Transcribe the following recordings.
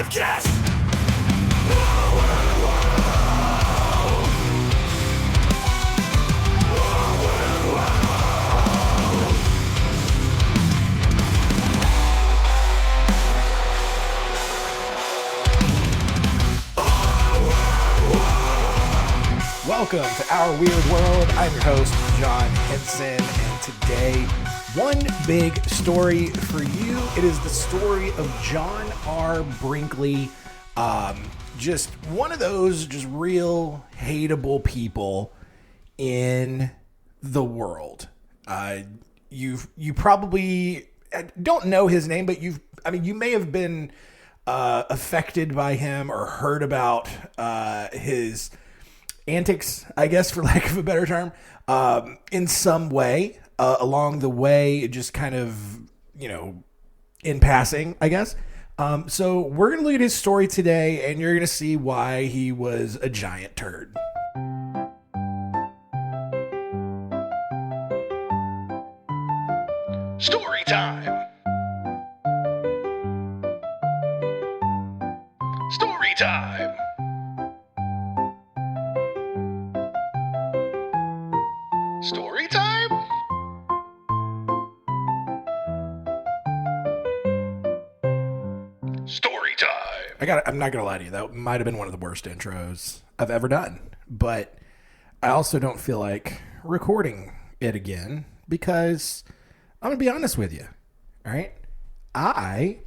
podcast. Welcome to Our Weird World. I'm your host, John Henson, and today, one big story for you. It is the story of John R. Brinkley. Just one of those just real hateable people in the world. You probably don't know his name, but you may have been affected by him or heard about his antics, I guess, for lack of a better term, in some way along the way, just kind of, in passing, I guess. So we're going to look at his story today, and you're going to see why he was a giant turd. Story time. Story time. Story time? Story time. I'm not going to lie to you. That might have been one of the worst intros I've ever done. But I also don't feel like recording it again because I'm going to be honest with you. All right? I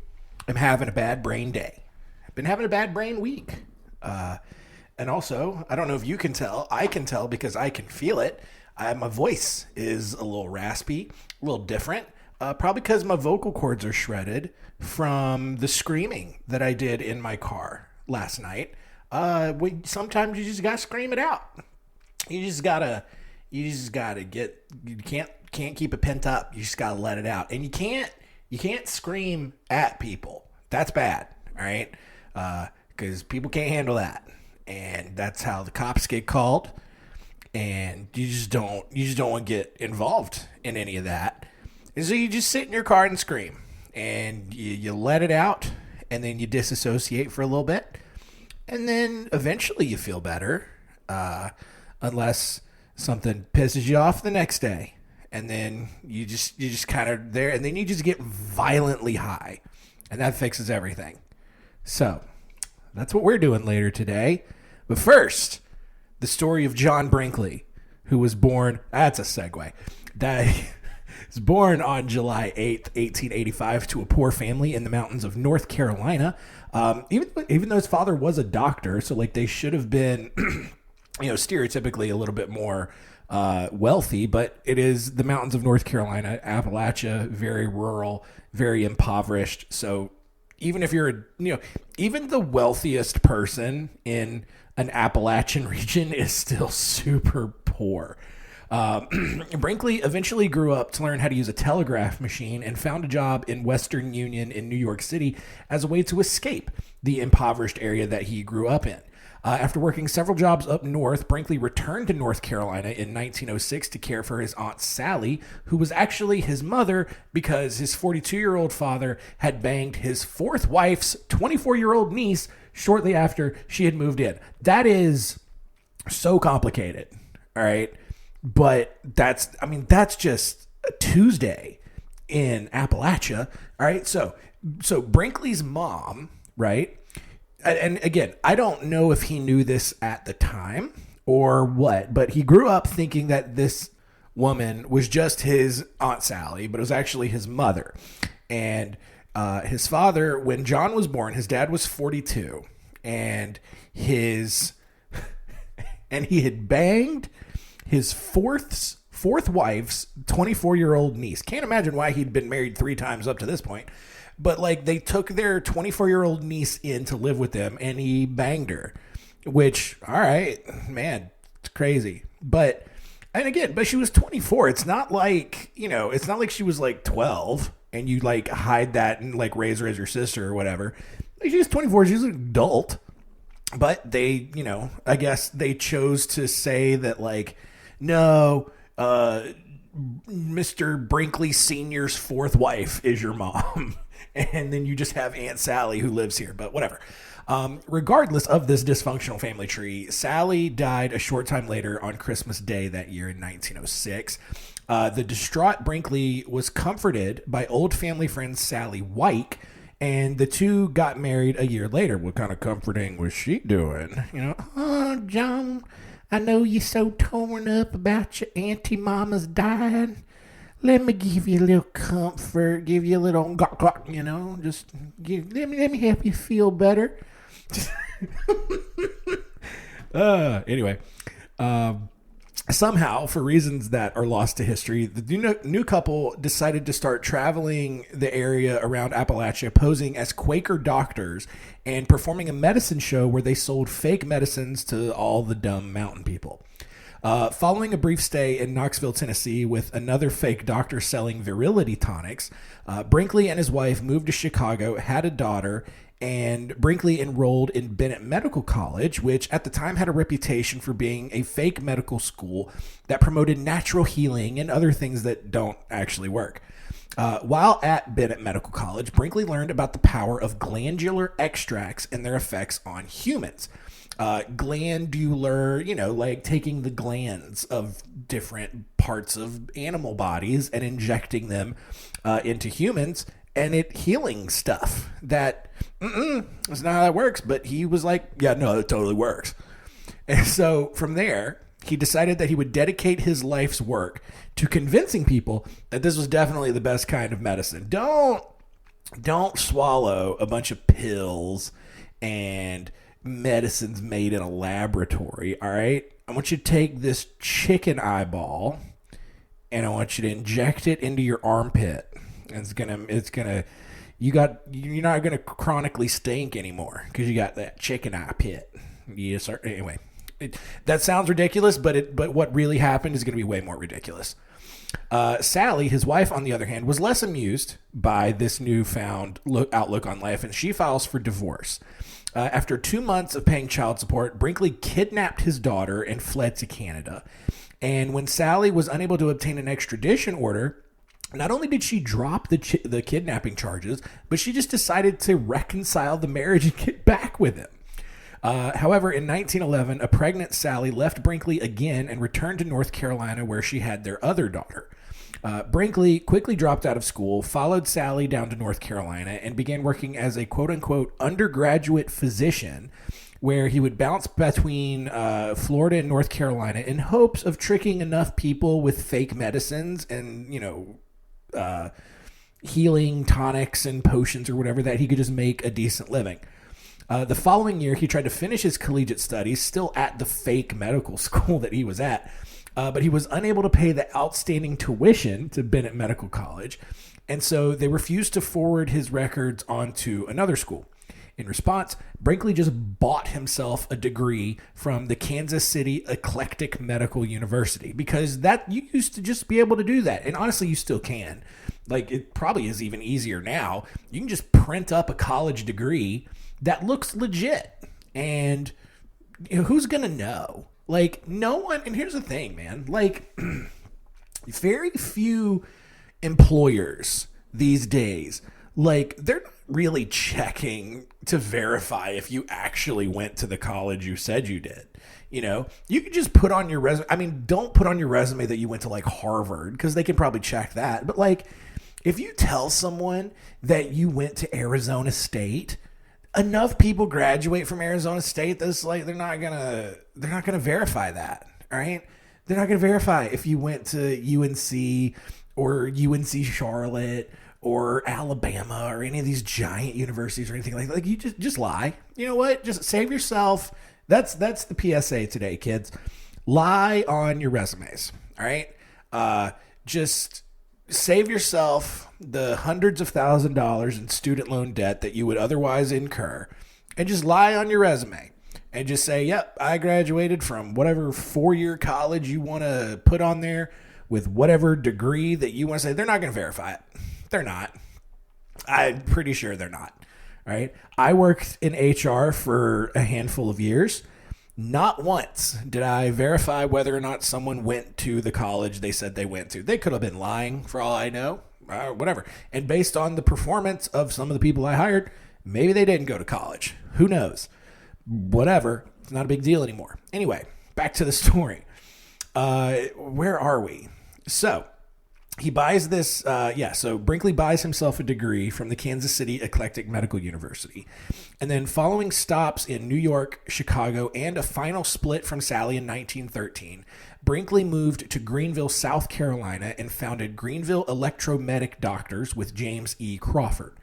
am having a bad brain day. I've been having a bad brain week. And also, I don't know if you can tell. I can tell because I can feel it. My voice is a little raspy, a little different, probably because my vocal cords are shredded from the screaming that I did in my car last night. Sometimes you just gotta scream it out. You just gotta get. You can't keep it pent up. You just gotta let it out, and you can't scream at people. That's bad. All right, because people can't handle that, and that's how the cops get called. And you just don't want to get involved in any of that. And so you just sit in your car and scream. And you let it out. And then you disassociate for a little bit. And then eventually you feel better. Unless something pisses you off the next day. And then you just kind of there. And then you just get violently high. And that fixes everything. So that's what we're doing later today. But first, the story of John Brinkley, who was born, that's a segue, that was born on July 8th, 1885 to a poor family in the mountains of North Carolina. Even though his father was a doctor, so like they should have been, stereotypically a little bit more wealthy, but it is the mountains of North Carolina, Appalachia, very rural, very impoverished. So even if you're, even the wealthiest person in an Appalachian region is still super poor. Brinkley eventually grew up to learn how to use a telegraph machine and found a job in Western Union in New York City as a way to escape the impoverished area that he grew up in. After working several jobs up north, Brinkley returned to North Carolina in 1906 to care for his Aunt Sally, who was actually his mother because his 42-year-old father had banged his fourth wife's 24-year-old niece shortly after she had moved in. That is so complicated, all right? But that's just a Tuesday in Appalachia, all right? So Brinkley's mom, right? And again, I don't know if he knew this at the time or what, but he grew up thinking that this woman was just his Aunt Sally, but it was actually his mother. And his father, when John was born, his dad was 42, and he had banged his fourth wife's 24-year-old niece. Can't imagine why he'd been married 3 times up to this point. But like they took their 24-year-old niece in to live with them, and he banged her. Which, all right, man, it's crazy. But she was 24. It's not like she was like 12, and you like hide that and like raise her as your sister or whatever. Like, she was 24. She's an adult. But they, I guess they chose to say that like, no, Mr. Brinkley Sr.'s fourth wife is your mom. and then you just have Aunt Sally who lives here, but whatever. Regardless of this dysfunctional family tree, Sally died a short time later on Christmas Day that year in 1906. The distraught Brinkley was comforted by old family friend Sally White, and the two got married a year later. What kind of comforting was she doing? Oh, John, I know you're so torn up about your auntie mama's dying. Let me give you a little comfort, give you a little, let me help you feel better. Anyway, somehow, for reasons that are lost to history, the new couple decided to start traveling the area around Appalachia, posing as Quaker doctors and performing a medicine show where they sold fake medicines to all the dumb mountain people. Following a brief stay in Knoxville, Tennessee, with another fake doctor selling virility tonics, Brinkley and his wife moved to Chicago, had a daughter, and Brinkley enrolled in Bennett Medical College, which at the time had a reputation for being a fake medical school that promoted natural healing and other things that don't actually work. While at Bennett Medical College, Brinkley learned about the power of glandular extracts and their effects on humans. Glandular, like taking the glands of different parts of animal bodies and injecting them into humans, and it healing stuff that that's not how that works. But he was like, yeah, no, it totally works. And so from there, he decided that he would dedicate his life's work to convincing people that this was definitely the best kind of medicine. Don't swallow a bunch of pills and medicines made in a laboratory. All right, I want you to take this chicken eyeball and I want you to inject it into your armpit. You're not gonna chronically stink anymore because you got that chicken eye pit. Yes, sir. Anyway, that sounds ridiculous, but what really happened is going to be way more ridiculous. Sally, his wife, on the other hand, was less amused by this newfound outlook on life, and she files for divorce. After 2 months of paying child support, Brinkley kidnapped his daughter and fled to Canada. And when Sally was unable to obtain an extradition order, not only did she drop the kidnapping charges, but she just decided to reconcile the marriage and get back with him. However, in 1911, a pregnant Sally left Brinkley again and returned to North Carolina, where she had their other daughter. Brinkley quickly dropped out of school, followed Sally down to North Carolina, and began working as a quote-unquote undergraduate physician, where he would bounce between Florida and North Carolina in hopes of tricking enough people with fake medicines and, healing tonics and potions or whatever that he could just make a decent living. The following year, he tried to finish his collegiate studies, still at the fake medical school that he was at, but he was unable to pay the outstanding tuition to Bennett Medical College, and so they refused to forward his records onto another school. In response, Brinkley just bought himself a degree from the Kansas City Eclectic Medical University, because that you used to just be able to do that. And honestly, you still can. Like, it probably is even easier now. You can just print up a college degree that looks legit. And who's going to know? Like, no one. And here's the thing, man. Like, very few employers these days, like, they're not really checking to verify if you actually went to the college you said you did. You could just put on your resume. I mean, don't put on your resume that you went to like Harvard, because they can probably check that. But like, if you tell someone that you went to Arizona State, enough people graduate from Arizona State that's like they're not gonna verify that. All right, they're not gonna verify if you went to UNC or UNC Charlotte or Alabama or any of these giant universities or anything like that. Like, you just lie. You know what? Just save yourself. That's the PSA today, kids. Lie on your resumes. All right. Just save yourself the hundreds of $1,000s in student loan debt that you would otherwise incur, and just lie on your resume and just say, yep, I graduated from whatever 4-year college you want to put on there with whatever degree that you want to say. They're not going to verify it. They're not. I'm pretty sure they're not. All right. I worked in HR for a handful of years. Not once did I verify whether or not someone went to the college they said they went to. They could have been lying for all I know. whatever. And based on the performance of some of the people I hired, maybe they didn't go to college. Who knows? Whatever. It's not a big deal anymore. Anyway, back to the story. Where are we? So he buys this. So Brinkley buys himself a degree from the Kansas City Eclectic Medical University. And then following stops in New York, Chicago, and a final split from Sally in 1913, Brinkley moved to Greenville, South Carolina, and founded Greenville Electromedic Doctors with James E. Crawford.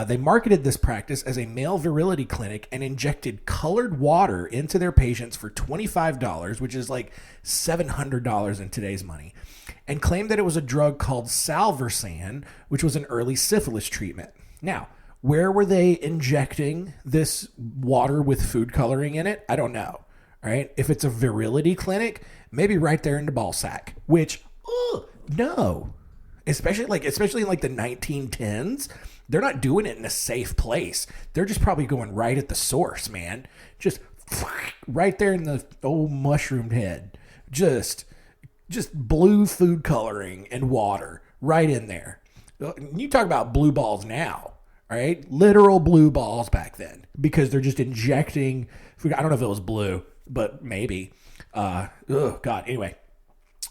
They marketed this practice as a male virility clinic and injected colored water into their patients for $25, which is like $700 in today's money, and claimed that it was a drug called Salvarsan, which was an early syphilis treatment. Now, where were they injecting this water with food coloring in it? I don't know. Right? If it's a virility clinic, maybe right there in the ball sack, which, no. Especially in like the 1910s, they're not doing it in a safe place. They're just probably going right at the source, man. Just right there in the old mushroomed head. Just blue food coloring and water right in there. You talk about blue balls now. Right? Literal blue balls back then, because they're just injecting food. I don't know if it was blue, but maybe. Anyway,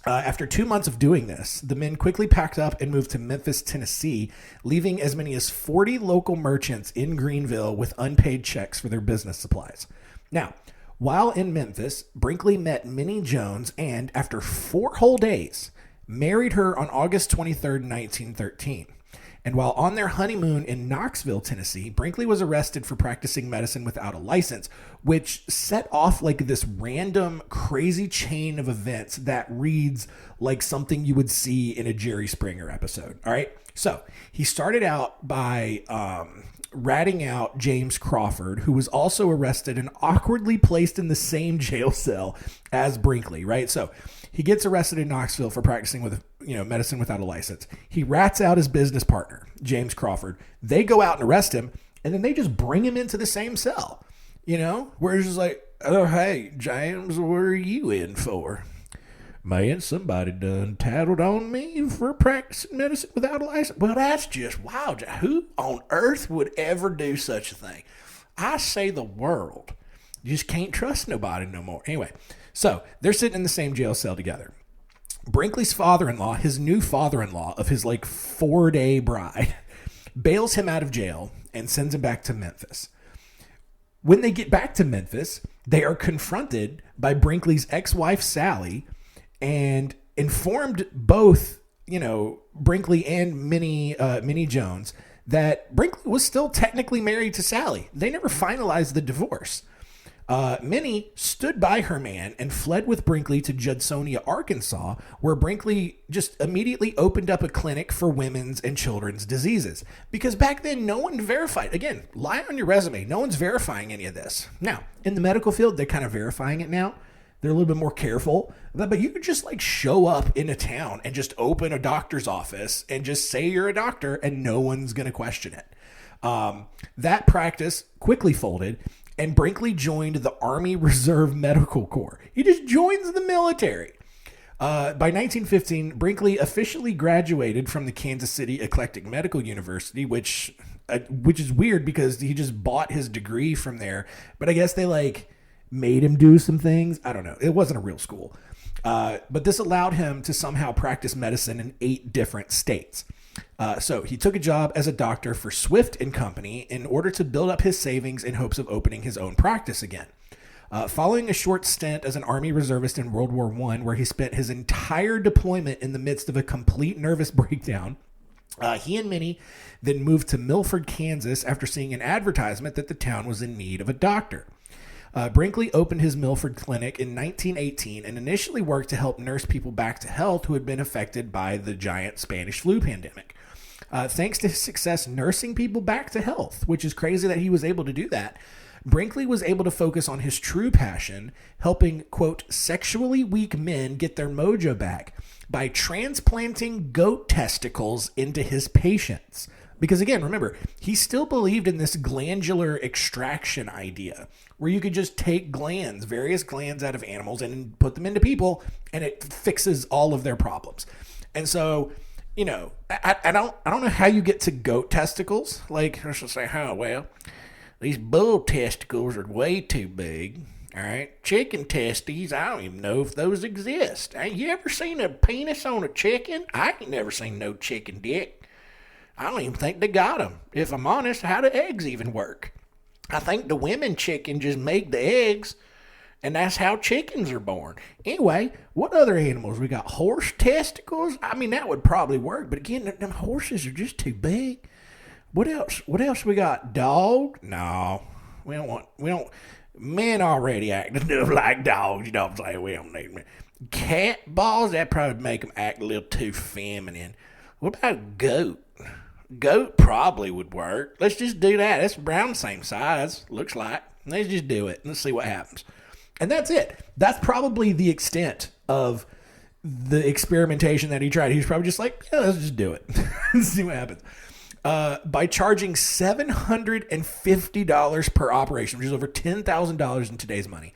after 2 months of doing this, the men quickly packed up and moved to Memphis, Tennessee, leaving as many as 40 local merchants in Greenville with unpaid checks for their business supplies. Now, while in Memphis, Brinkley met Minnie Jones and, after 4 whole days, married her on August 23rd, 1913. And while on their honeymoon in Knoxville, Tennessee, Brinkley was arrested for practicing medicine without a license, which set off like this random crazy chain of events that reads like something you would see in a Jerry Springer episode. All right. So he started out by ratting out James Crawford, who was also arrested and awkwardly placed in the same jail cell as Brinkley. Right. So he gets arrested in Knoxville for practicing with medicine without a license. He rats out his business partner, James Crawford. They go out and arrest him, and then they just bring him into the same cell. Where it's just like, oh, hey, James, what are you in for? Man, somebody done tattled on me for practicing medicine without a license. Well, that's just wild. Who on earth would ever do such a thing? I say the world. You just can't trust nobody no more. Anyway, so they're sitting in the same jail cell together. Brinkley's father-in-law, his new father-in-law of his 4-day bride, bails him out of jail and sends him back to Memphis. When they get back to Memphis, they are confronted by Brinkley's ex-wife, Sally, and informed both, Brinkley and Minnie Jones that Brinkley was still technically married to Sally. They never finalized the divorce. Minnie stood by her man and fled with Brinkley to Judsonia, Arkansas, where Brinkley just immediately opened up a clinic for women's and children's diseases. Because back then, no one verified. Again, lie on your resume. No one's verifying any of this. Now, in the medical field, they're kind of verifying it now. They're a little bit more careful. But you could just show up in a town and just open a doctor's office and just say you're a doctor and no one's going to question it. That practice quickly folded, and Brinkley joined the Army Reserve Medical Corps. He just joins the military. By 1915, Brinkley officially graduated from the Kansas City Eclectic Medical University, which is weird because he just bought his degree from there. But I guess they made him do some things. I don't know. It wasn't a real school. But this allowed him to somehow practice medicine in 8 different states. So he took a job as a doctor for Swift and Company in order to build up his savings in hopes of opening his own practice again. Following a short stint as an Army reservist in World War I, where he spent his entire deployment in the midst of a complete nervous breakdown, he and Minnie then moved to Milford, Kansas after seeing an advertisement that the town was in need of a doctor. Brinkley opened his Milford clinic in 1918 and initially worked to help nurse people back to health who had been affected by the giant Spanish flu pandemic. Thanks to his success nursing people back to health, which is crazy that he was able to do that, Brinkley was able to focus on his true passion, helping, quote, sexually weak men get their mojo back by transplanting goat testicles into his patients. Because again, remember, he still believed in this glandular extraction idea where you could just take glands, various glands out of animals and put them into people and it fixes all of their problems. And so I don't know how you get to goat testicles. Like, let's just say, oh, well, these bull testicles are way too big. All right, chicken testes, I don't even know if those exist. Ain't you ever seen a penis on a chicken? I ain't never seen no chicken dick. I don't even think they got them. If I'm honest, how do eggs even work? I think the women chicken just make the eggs, and that's how chickens are born. Anyway, what other animals? We got horse testicles. I mean, that would probably work, but again, them horses are just too big. What else? What else we got? Dog? No, we don't. Men already act enough like dogs. You know what I'm saying? We don't need men. Cat balls? That probably make them act a little too feminine. What about goat? Goat probably would work. Let's just do that. It's around the same size, looks like. Let's just do it. Let's see what happens. And that's it. That's probably the extent of the experimentation that he tried. He was probably just like, yeah, let's just do it. Let's see what happens. By charging $750 per operation, which is over $10,000 in today's money,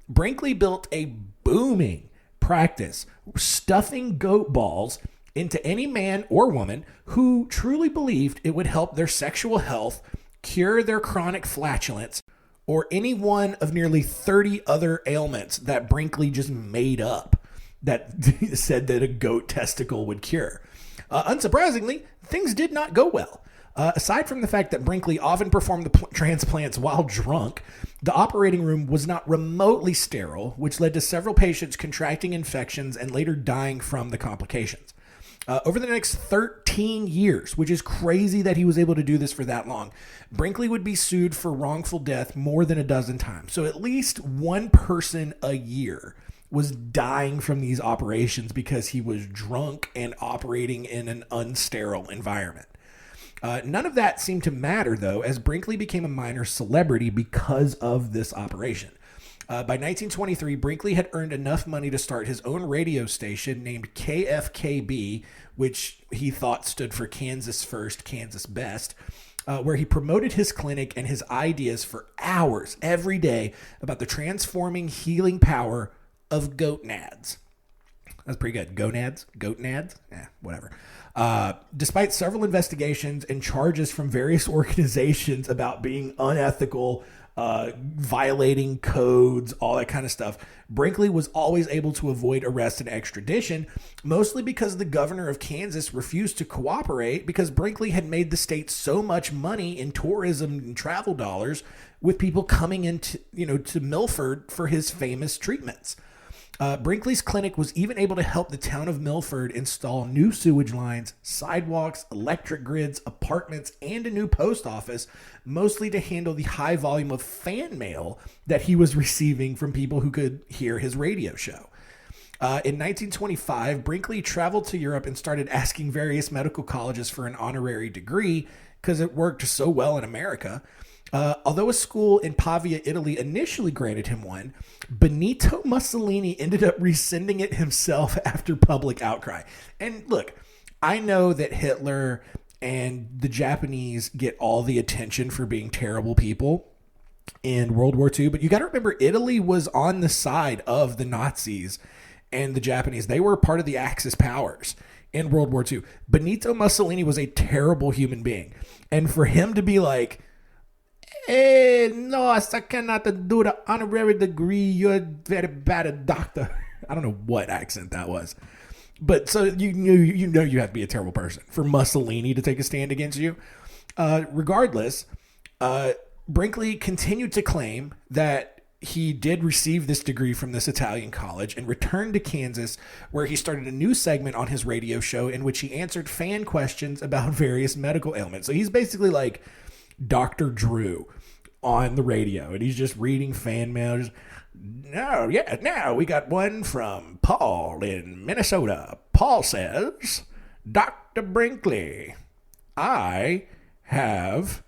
Brinkley built a booming practice stuffing goat balls into any man or woman who truly believed it would help their sexual health, cure their chronic flatulence, or any one of nearly 30 other ailments that Brinkley just made up that said that a goat testicle would cure. Unsurprisingly, things did not go well. Aside from the fact that Brinkley often performed the transplants while drunk, the operating room was not remotely sterile, which led to several patients contracting infections and later dying from the complications. Over the next 13 years, which is crazy that he was able to do this for that long, Brinkley would be sued for wrongful death more than a dozen times. So at least one person a year was dying from these operations because he was drunk and operating in an unsterile environment. None of that seemed to matter, though, as Brinkley became a minor celebrity because of this operation. By 1923, Brinkley had earned enough money to start his own radio station named KFKB, which he thought stood for Kansas First, Kansas Best, where he promoted his clinic and his ideas for hours every day about the transforming healing power of goatnads. That's pretty good. Gonads? Goatnads? Whatever. Despite several investigations and charges from various organizations about being unethical, violating codes, all that kind of stuff, Brinkley was always able to avoid arrest and extradition, mostly because the governor of Kansas refused to cooperate because Brinkley had made the state so much money in tourism and travel dollars with people coming into, to Milford for his famous treatments. Brinkley's clinic was even able to help the town of Milford install new sewage lines, sidewalks, electric grids, apartments, and a new post office, mostly to handle the high volume of fan mail that he was receiving from people who could hear his radio show. In 1925, Brinkley traveled to Europe and started asking various medical colleges for an honorary degree because it worked so well in America. Although a school in Pavia, Italy initially granted him one, Benito Mussolini ended up rescinding it himself after public outcry. And look, I know that Hitler and the Japanese get all the attention for being terrible people in World War II, but you got to remember Italy was on the side of the Nazis and the Japanese. They were part of the Axis powers in World War II. Benito Mussolini was a terrible human being. And for him to be like, hey, no, I cannot do the honorary degree. You're very bad doctor. I don't know what accent that was. But so you have to be a terrible person for Mussolini to take a stand against you. Regardless, Brinkley continued to claim that he did receive this degree from this Italian college and returned to Kansas, where he started a new segment on his radio show in which he answered fan questions about various medical ailments. So he's basically like Dr. Drew on the radio, and he's just reading fan mail. Now we got one from Paul in Minnesota. Paul says, Dr. Brinkley, I have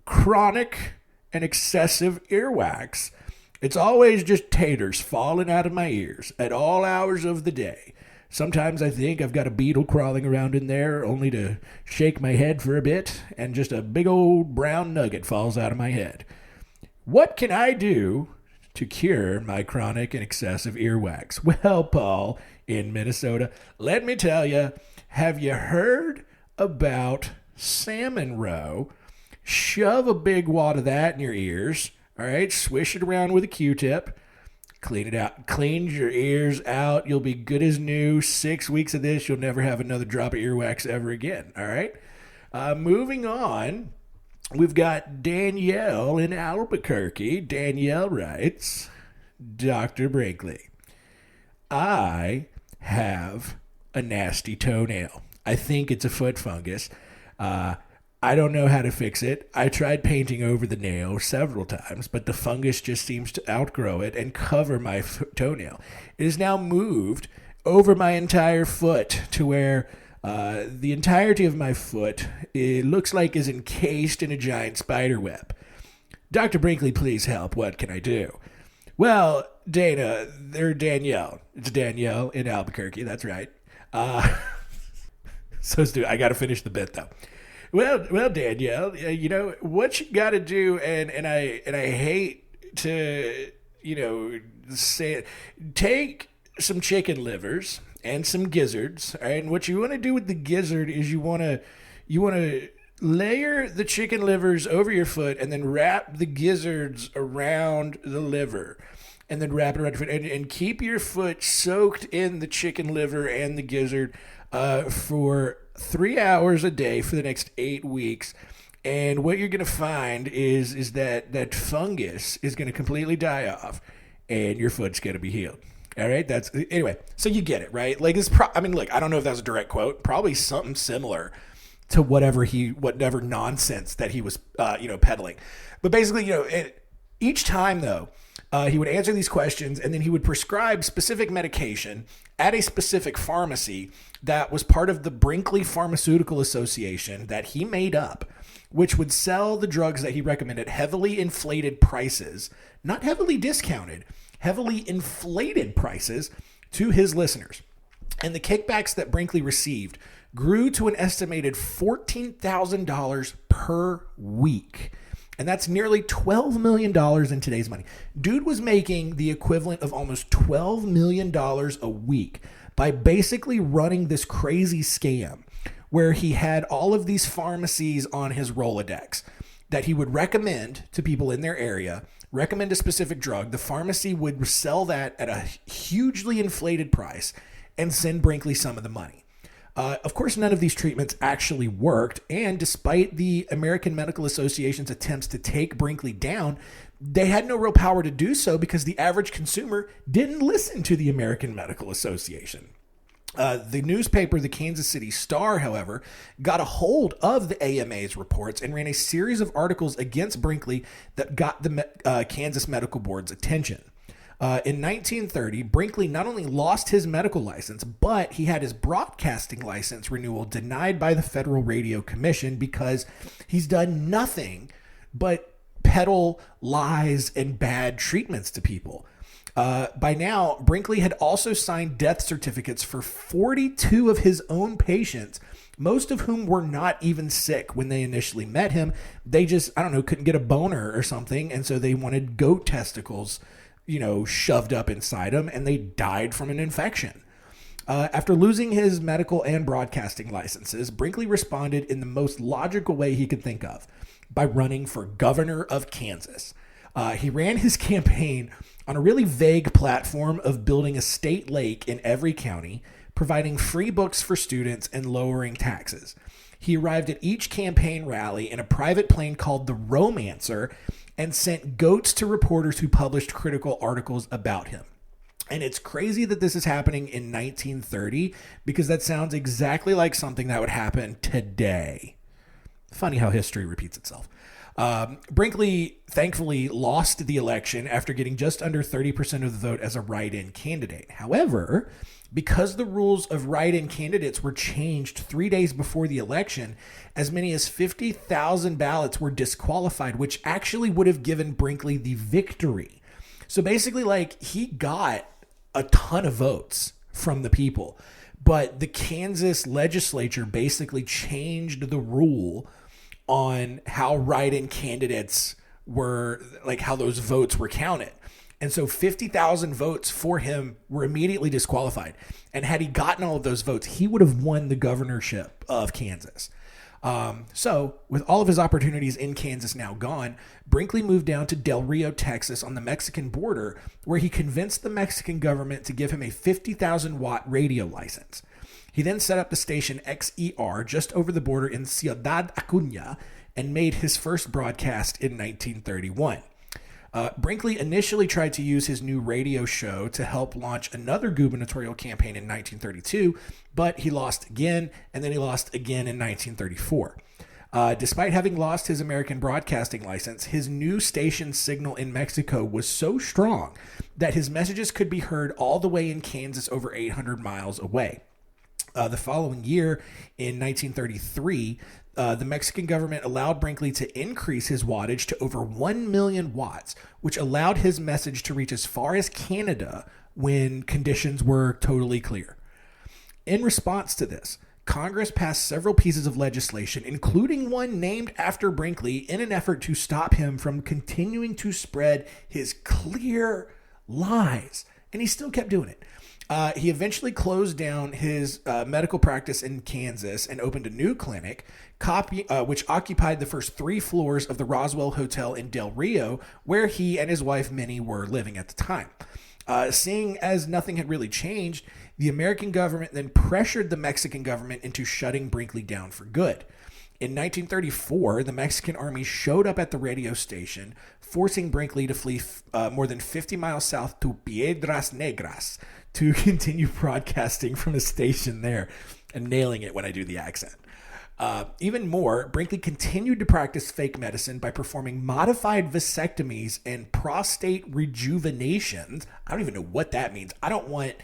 chronic and excessive earwax. It's always just taters falling out of my ears at all hours of the day. Sometimes I think I've got a beetle crawling around in there only to shake my head for a bit and just a big old brown nugget falls out of my head. What can I do to cure my chronic and excessive earwax? Well, Paul, in Minnesota. Let me tell you, have you heard about salmon roe? Shove a big wad of that in your ears. All right, swish it around with a Q-tip. Clean it out. Clean your ears out. You'll be good as new. 6 weeks of this, you'll never have another drop of earwax ever again. All right? Moving on, we've got Danielle in Albuquerque. Danielle writes, Dr. Brinkley, I have a nasty toenail. I think it's a foot fungus. I don't know how to fix it. I tried painting over the nail several times, but the fungus just seems to outgrow it and cover my toenail. It is now moved over my entire foot to where the entirety of my foot, it looks like, is encased in a giant spider web. Dr. Brinkley, please help. What can I do? Well, Danielle. It's Danielle in Albuquerque. That's right. I got to finish the bit, though. Well, Danielle, you know what you got to do, and I hate to, say it. Take some chicken livers and some gizzards, all right? And what you want to do with the gizzard is you want to layer the chicken livers over your foot, and then wrap the gizzards around the liver, and then wrap it around your foot, and keep your foot soaked in the chicken liver and the gizzard for 3 hours a day for the next 8 weeks. And what you're going to find is that fungus is going to completely die off, and your foot's going to be healed. All right. Anyway. So you get it, right? Like look, I don't know if that was a direct quote. Probably something similar to whatever nonsense that he was, peddling. But basically, each time though, he would answer these questions, and then he would prescribe specific medication at a specific pharmacy that was part of the Brinkley Pharmaceutical Association that he made up, which would sell the drugs that he recommended at heavily inflated prices, not heavily discounted, heavily inflated prices to his listeners. And the kickbacks that Brinkley received grew to an estimated $14,000 per week. And that's nearly $12 million in today's money. Dude was making the equivalent of almost $12 million a week by basically running this crazy scam where he had all of these pharmacies on his Rolodex that he would recommend to people in their area, recommend a specific drug. The pharmacy would sell that at a hugely inflated price and send Brinkley some of the money. Of course, none of these treatments actually worked, and despite the American Medical Association's attempts to take Brinkley down, they had no real power to do so because the average consumer didn't listen to the American Medical Association. The newspaper, the Kansas City Star, however, got a hold of the AMA's reports and ran a series of articles against Brinkley that got the Kansas Medical Board's attention. In 1930, Brinkley not only lost his medical license, but he had his broadcasting license renewal denied by the Federal Radio Commission because he's done nothing but peddle lies and bad treatments to people. By now, Brinkley had also signed death certificates for 42 of his own patients, most of whom were not even sick when they initially met him. They just, couldn't get a boner or something, and so they wanted goat testicles shoved up inside him, and they died from an infection. After losing his medical and broadcasting licenses, Brinkley responded in the most logical way he could think of, by running for governor of Kansas. He ran his campaign on a really vague platform of building a state lake in every county, providing free books for students, and lowering taxes. He arrived at each campaign rally in a private plane called the Romancer and sent goats to reporters who published critical articles about him. And it's crazy that this is happening in 1930 because that sounds exactly like something that would happen today. Funny how history repeats itself. Brinkley thankfully lost the election after getting just under 30% of the vote as a write-in candidate. However, because the rules of write-in candidates were changed 3 days before the election, as many as 50,000 ballots were disqualified, which actually would have given Brinkley the victory. So basically, he got a ton of votes from the people, but the Kansas legislature basically changed the rule on how write-in candidates were, how those votes were counted. And so 50,000 votes for him were immediately disqualified. And had he gotten all of those votes, he would have won the governorship of Kansas. So with all of his opportunities in Kansas now gone, Brinkley moved down to Del Rio, Texas on the Mexican border, where he convinced the Mexican government to give him a 50,000 watt radio license. He then set up the station XER just over the border in Ciudad Acuña and made his first broadcast in 1931. Brinkley initially tried to use his new radio show to help launch another gubernatorial campaign in 1932, but he lost again, and then he lost again in 1934. Despite having lost his American broadcasting license, his new station signal in Mexico was so strong that his messages could be heard all the way in Kansas over 800 miles away. The following year, in 1933, the Mexican government allowed Brinkley to increase his wattage to over 1 million watts, which allowed his message to reach as far as Canada when conditions were totally clear. In response to this, Congress passed several pieces of legislation, including one named after Brinkley, in an effort to stop him from continuing to spread his clear lies. And he still kept doing it. He eventually closed down his medical practice in Kansas and opened a new clinic, which occupied the first 3 floors of the Roswell Hotel in Del Rio, where he and his wife Minnie were living at the time. Seeing as nothing had really changed, the American government then pressured the Mexican government into shutting Brinkley down for good. In 1934, the Mexican army showed up at the radio station, forcing Brinkley to flee more than 50 miles south to Piedras Negras to continue broadcasting from a station there, and nailing it when I do the accent. Even more, Brinkley continued to practice fake medicine by performing modified vasectomies and prostate rejuvenations. I don't even know what that means. I don't want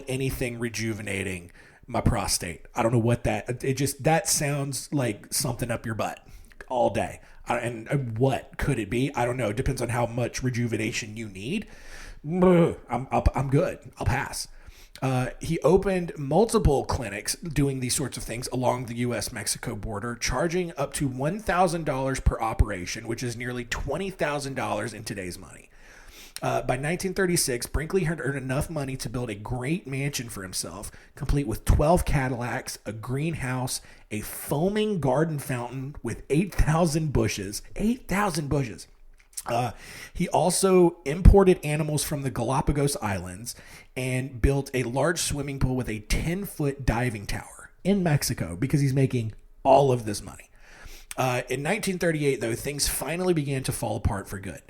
anything rejuvenating my prostate. I don't know what that sounds like something up your butt all day. And what could it be? I don't know. It depends on how much rejuvenation you need. I'm good. I'll pass. He opened multiple clinics doing these sorts of things along the U.S.-Mexico border, charging up to $1,000 per operation, which is nearly $20,000 in today's money. By 1936, Brinkley had earned enough money to build a great mansion for himself, complete with 12 Cadillacs, a greenhouse, a foaming garden fountain with 8,000 bushes. 8,000 bushes. He also imported animals from the Galapagos Islands and built a large swimming pool with a 10-foot diving tower in Mexico because he's making all of this money. In 1938, though, things finally began to fall apart for good.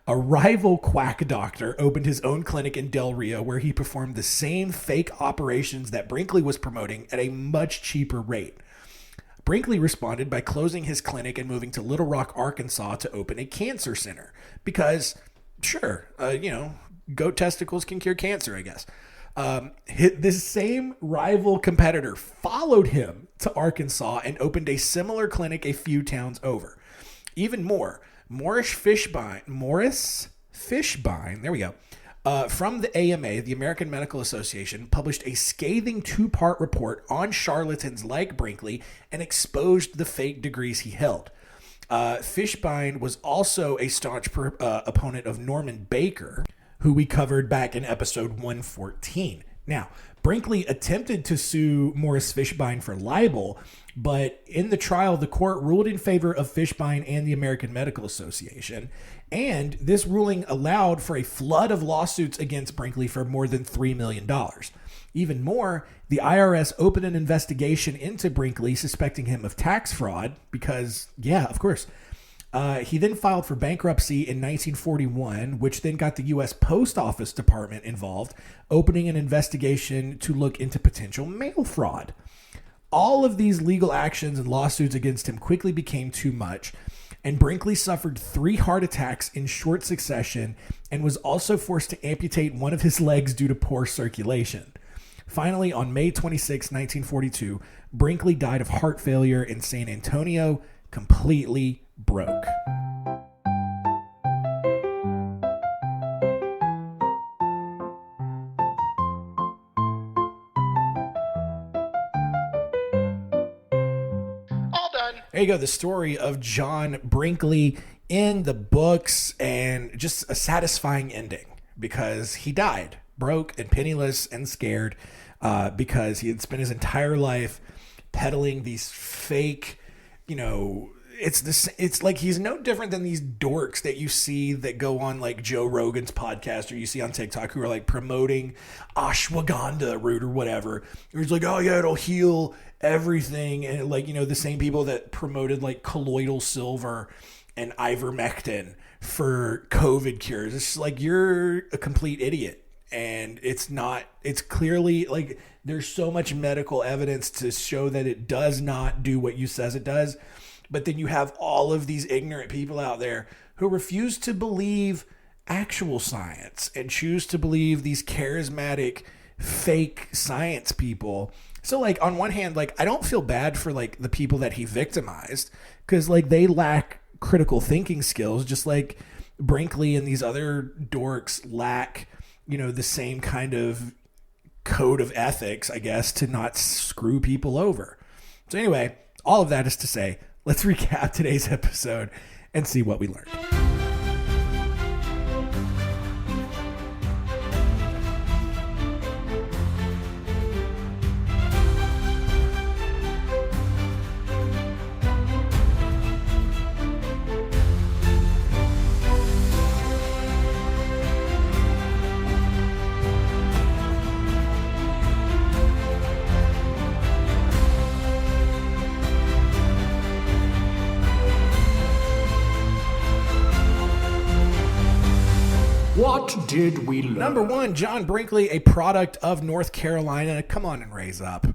A rival quack doctor opened his own clinic in Del Rio where he performed the same fake operations that Brinkley was promoting at a much cheaper rate. Brinkley responded by closing his clinic and moving to Little Rock, Arkansas to open a cancer center because, sure, goat testicles can cure cancer, I guess. This same rival competitor followed him to Arkansas and opened a similar clinic a few towns over. Even more, Morris Fishbein, there we go, from the AMA, the American Medical Association, published a scathing 2-part report on charlatans like Brinkley and exposed the fake degrees he held. Fishbein was also a staunch opponent of Norman Baker, who we covered back in episode 114. Now, Brinkley attempted to sue Morris Fishbein for libel, but in the trial, the court ruled in favor of Fishbein and the American Medical Association, and this ruling allowed for a flood of lawsuits against Brinkley for more than $3 million. Even more, the IRS opened an investigation into Brinkley, suspecting him of tax fraud because, yeah, of course. He then filed for bankruptcy in 1941, which then got the U.S. Post Office Department involved, opening an investigation to look into potential mail fraud. All of these legal actions and lawsuits against him quickly became too much, and Brinkley suffered 3 heart attacks in short succession and was also forced to amputate one of his legs due to poor circulation. Finally, on May 26, 1942, Brinkley died of heart failure in San Antonio, completely broke. All done. There you go. The story of John Brinkley in the books, and just a satisfying ending because he died broke and penniless and scared because he had spent his entire life peddling these fake, it's like he's no different than these dorks that you see that go on like Joe Rogan's podcast or you see on TikTok who are like promoting ashwagandha root or whatever. He's like, oh yeah, it'll heal everything. And like, the same people that promoted like colloidal silver and ivermectin for COVID cures. It's like, you're a complete idiot. And it's clearly like there's so much medical evidence to show that it does not do what you says it does. But then you have all of these ignorant people out there who refuse to believe actual science and choose to believe these charismatic fake science people. So like on one hand, like I don't feel bad for like the people that he victimized because like they lack critical thinking skills, just like Brinkley and these other dorks lack, the same kind of code of ethics, I guess, to not screw people over. So anyway, all of that is to say, let's recap today's episode and see what we learned. What did we learn? Number one, John Brinkley, a product of North Carolina. Come on and raise up.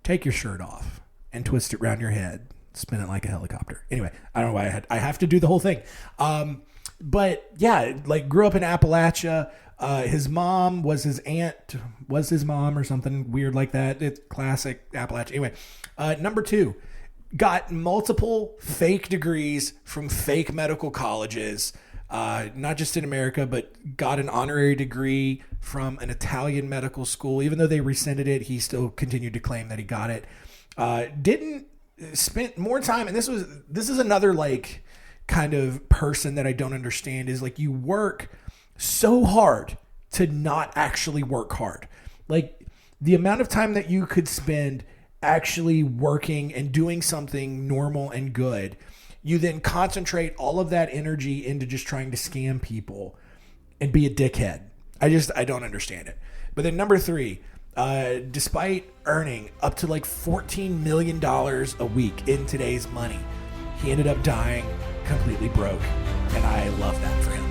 Take your shirt off and twist it around your head. Spin it like a helicopter. Anyway, I don't know why I have to do the whole thing. But yeah, like grew up in Appalachia. His mom was his aunt, was his mom or something weird like that. It's classic Appalachia. Anyway, number two, got multiple fake degrees from fake medical colleges. Not just in America, but got an honorary degree from an Italian medical school. Even though they rescinded it, he still continued to claim that he got it. Didn't spend more time, and this is another like kind of person that I don't understand, is like you work so hard to not actually work hard. Like the amount of time that you could spend actually working and doing something normal and good, you then concentrate all of that energy into just trying to scam people and be a dickhead. I don't understand it. But then number three, despite earning up to like $14 million a week in today's money, he ended up dying completely broke. And I love that for him.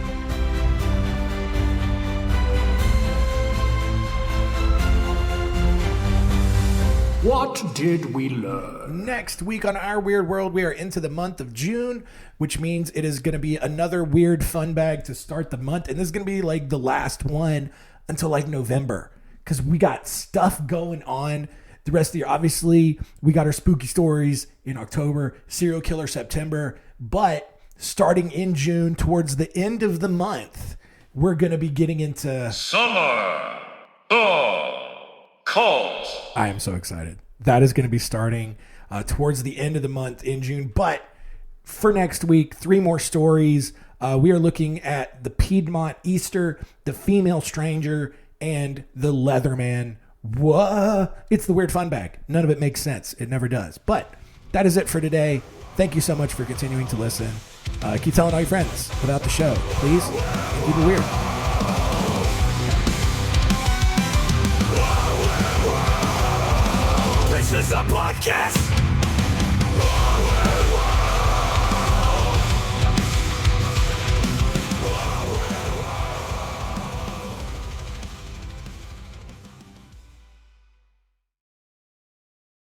What did we learn? Next week on Our Weird World, we are into the month of June, which means it is going to be another weird fun bag to start the month. And this is going to be like the last one until like November, because we got stuff going on the rest of the year. Obviously, we got our spooky stories in October, serial killer September, but starting in June, towards the end of the month, we're going to be getting into Summer the Cult. I am so excited. That is going to be starting towards the end of the month in June. But for next week, 3 more stories. We are looking at the Piedmont Easter, the Female Stranger, and the Leatherman. Whoa! It's the weird fun bag. None of it makes sense. It never does. But that is it for today. Thank you so much for continuing to listen. Keep telling all your friends about the show, please. And keep it weird. This is a podcast